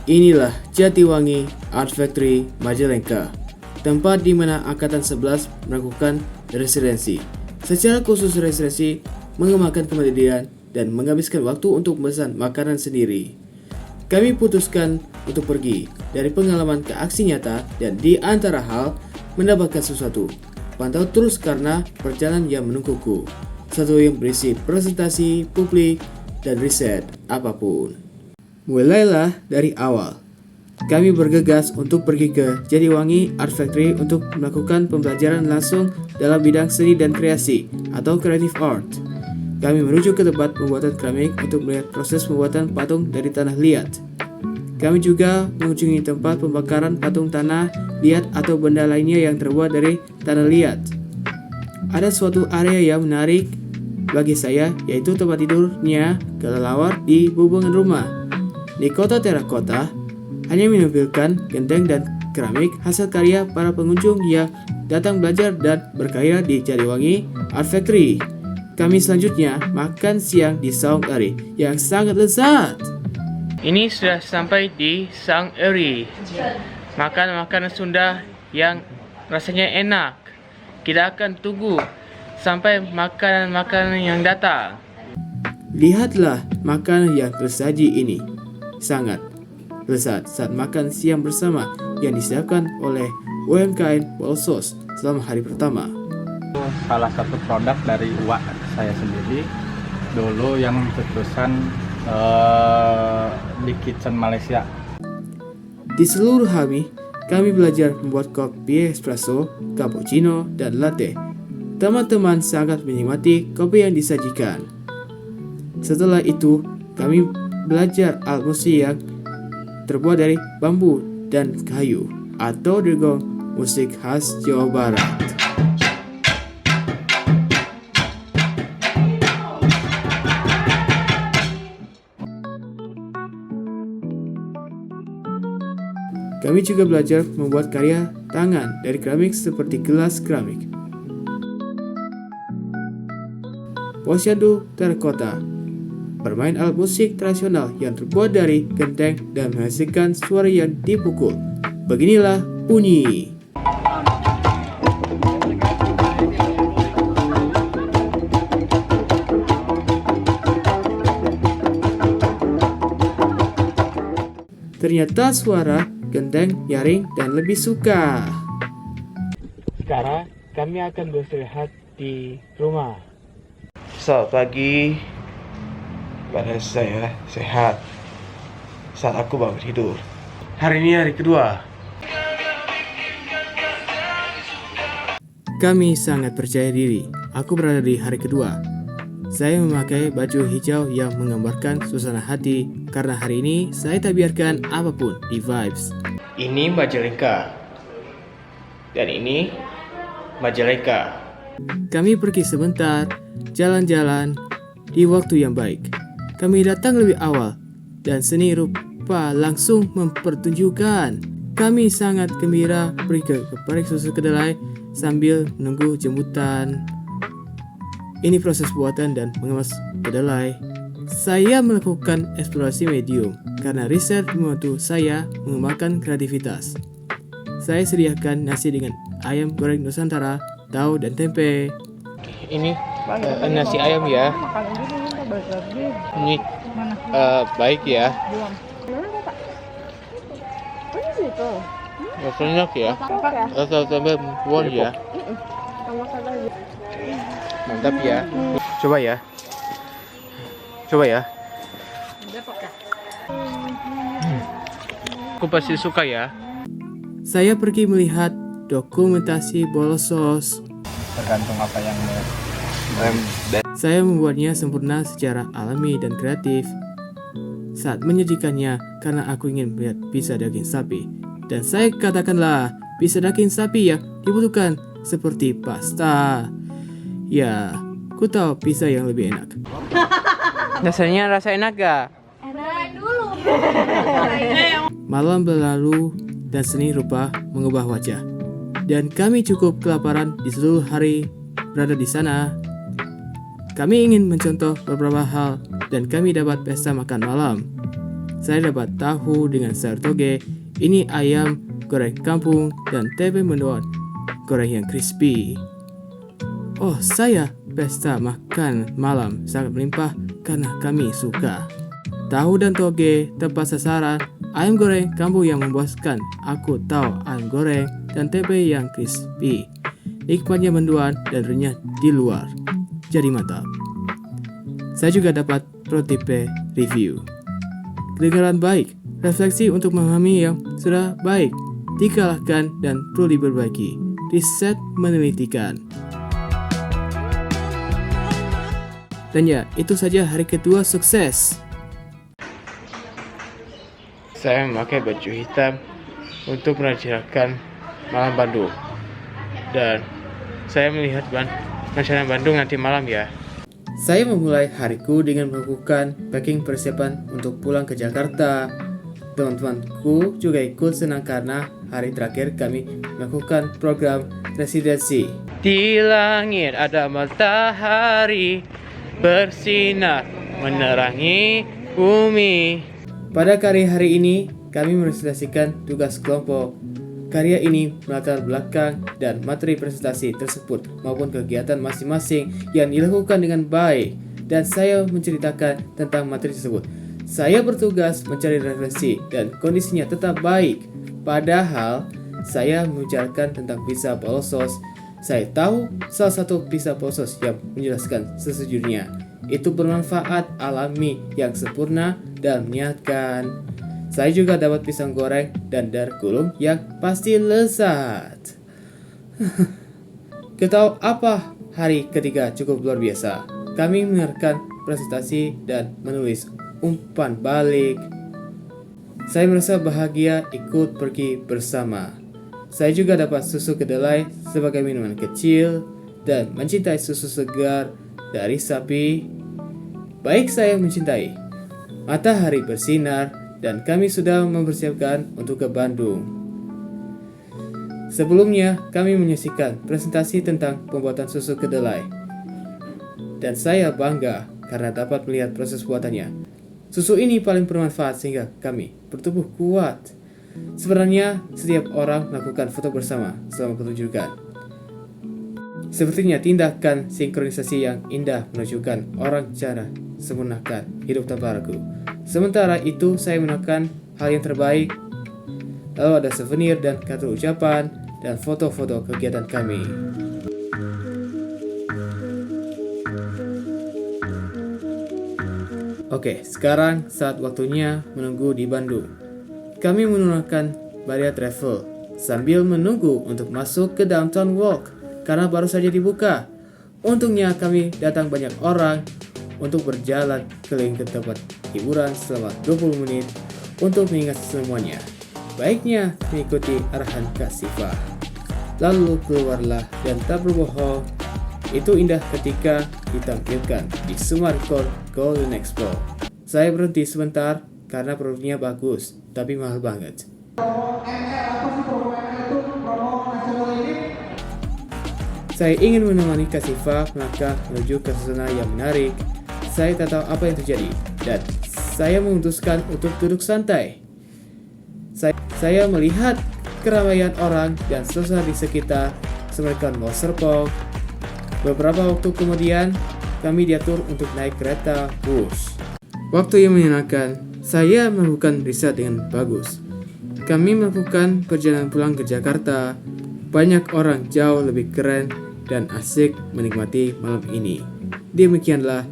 Inilah Jatiwangi Art Factory Majalengka, tempat di mana Angkatan 11 melakukan residensi. Secara khusus residensi mengembangkan kemandirian dan menghabiskan waktu untuk memesan makanan sendiri. Kami putuskan untuk pergi dari pengalaman ke aksi nyata dan di antara hal mendapatkan sesuatu. Pantau terus karena perjalanan yang menungguku. Satu yang berisi presentasi, publik, dan riset apapun. Mulailah dari awal. Kami bergegas untuk pergi ke Jatiwangi Art Factory untuk melakukan pembelajaran langsung dalam bidang seni dan kreasi atau creative art. Kami menuju ke tempat pembuatan keramik untuk melihat proses pembuatan patung dari tanah liat. Kami juga mengunjungi tempat pembakaran patung tanah liat atau benda lainnya yang terbuat dari tanah liat. Ada suatu area yang menarik bagi saya, yaitu tempat tidurnya kelelawar di hubungan rumah. Di kota terakota, hanya menampilkan genteng dan keramik hasil karya para pengunjung yang datang belajar dan berkarya di Jatiwangi Art Factory. Kami selanjutnya makan siang di Saung Eri yang sangat lezat. Ini sudah sampai di Saung Eri. Makan makanan Sunda yang rasanya enak. Kita akan tunggu sampai makanan-makanan yang datang. Lihatlah makanan yang tersaji ini. Sangat lezat saat makan siang bersama yang disiapkan oleh UMKM Bolsos selama hari pertama. Salah satu produk dari uak saya sendiri dulu yang terusan di kitchen Malaysia. Di seluruh hari, kami belajar membuat kopi espresso, cappuccino, dan latte. Teman-teman sangat menikmati kopi yang disajikan. Setelah itu, kami belajar alat musik yang terbuat dari bambu dan kayu atau dergong musik khas Jawa Barat. Kami juga belajar membuat karya tangan dari keramik seperti gelas keramik. Posyandu terakota, bermain alat musik tradisional yang terbuat dari genteng dan menghasilkan suara yang dipukul. Beginilah bunyi. Ternyata suara genteng nyaring dan lebih suka. Sekarang kami akan beristirahat di rumah. Selamat pagi. Badan saya sehat saat aku bangun tidur. Hari ini hari kedua. Kami sangat percaya diri. Aku berada di hari kedua. Saya memakai baju hijau yang menggambarkan suasana hati karena hari ini saya tak biarkan apapun di vibes. Ini Majalengka. Dan ini Majalengka. Kami pergi sebentar, jalan-jalan di waktu yang baik. Kami datang lebih awal dan seni rupa langsung mempertunjukkan. Kami sangat gembira pergi ke parik susu kedelai sambil menunggu jemputan. Ini proses buatan dan mengemas kedelai. Saya melakukan eksplorasi medium karena riset membantu saya mengembangkan kreativitas. Saya sediakan nasi dengan ayam goreng Nusantara, tahu dan tempe. Ini nasi ayam ya. Ini baik ya. Rasanya ya. Rasa tempe buah ya. Mantap ya. Coba ya. Aku pasti suka ya. Saya pergi melihat dokumentasi Bolsos. Tergantung apa yang Saya membuatnya sempurna secara alami dan kreatif. Saat menyajikannya karena aku ingin melihat pizza daging sapi. Dan saya katakanlah pizza daging sapi yang dibutuhkan seperti pasta. Ya, ku tahu pizza yang lebih enak. Rasanya rasa enak gak? Enak dulu. Malam berlalu dan seni rupa mengubah wajah. Dan kami cukup kelaparan di seluruh hari berada di sana. Kami ingin mencontoh beberapa hal dan kami dapat pesta makan malam. saya dapat tahu dengan sayur toge, ini ayam goreng kampung, dan tempe mendoan goreng yang crispy. Oh, saya pesta makan malam sangat melimpah karena kami suka. Tahu dan toge tepat sasaran, ayam goreng kampung yang memuaskan. Aku tahu ayam goreng dan tempe yang crispy. Nikmatnya mendoan dan renyah di luar. Jadi mantap. Saya juga dapat pro tipe review. Kedengaran baik, refleksi untuk memahami yang sudah baik, dikalahkan dan perlu diperbaiki. Riset menelitikan. Dan ya, itu saja hari kedua sukses. Saya memakai baju hitam untuk merayakan malam Bandung. Dan saya melihat rencana Bandung nanti malam ya. Saya memulai hariku dengan melakukan packing persiapan untuk pulang ke Jakarta. Teman-temanku juga ikut senang karena hari terakhir kami melakukan program residensi. Di langit ada matahari bersinar menerangi bumi. Pada hari ini, kami merealisasikan tugas kelompok. Karya ini melatar belakang dan materi presentasi tersebut maupun kegiatan masing-masing yang dilakukan dengan baik. Dan saya menceritakan tentang materi tersebut. Saya bertugas mencari referensi dan kondisinya tetap baik. Padahal, saya membicarakan tentang pizza Bolsos. Saya tahu salah satu pizza Bolsos yang menjelaskan sesujurnya. Itu bermanfaat alami yang sempurna dan menyehatkan. Saya juga dapat pisang goreng dan dar gulung yang pasti lezat. Ketahui apa? Hari ketiga cukup luar biasa. Kami mendengarkan presentasi dan menulis umpan balik. Saya merasa bahagia ikut pergi bersama. Saya juga dapat susu kedelai sebagai minuman kecil dan mencintai susu segar dari sapi. Baik, saya mencintai. Matahari bersinar dan kami sudah mempersiapkan untuk ke Bandung. Sebelumnya, kami menyaksikan presentasi tentang pembuatan susu kedelai. Dan saya bangga karena dapat melihat proses buatannya. Susu ini paling bermanfaat sehingga kami bertubuh kuat. Sebenarnya, setiap orang melakukan foto bersama selama pertunjukan. Sepertinya tindakan sinkronisasi yang indah menunjukkan orang cara sempurnakan hidup tanpa ragu. Sementara itu saya menekan hal yang terbaik. Lalu ada souvenir dan kartu ucapan dan foto-foto kegiatan kami. Oke, sekarang saat waktunya menunggu di Bandung. Kami menggunakan Baria Travel sambil menunggu untuk masuk ke Downtown Walk karena baru saja dibuka. Untungnya kami datang banyak orang untuk berjalan keliling ke tempat hiburan selama 20 menit untuk mengingat semuanya. Baiknya mengikuti arahan Kak Siva. Lalu keluarlah dan tak berbohong. Itu indah ketika ditampilkan di Sumarkor Golden Expo. Saya berhenti sebentar karena produknya bagus, tapi mahal banget. Saya ingin menemani Kak Siva melangkah menuju ke suasana yang menarik. Saya tak tahu apa yang terjadi dan saya memutuskan untuk duduk santai. Saya melihat keramaian orang dan suasana di sekitar semekan Mall Serpong. Beberapa waktu kemudian, kami diatur untuk naik kereta bus. Waktu yang menyenangkan, saya melakukan riset dengan bagus. Kami melakukan perjalanan pulang ke Jakarta. Banyak orang jauh lebih keren dan asik menikmati malam ini. Demikianlah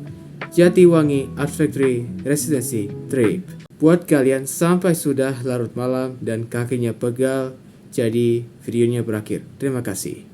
Jatiwangi Art Factory Residency Trip. Buat kalian sampai sudah larut malam dan kakinya pegal, jadi videonya berakhir. Terima kasih.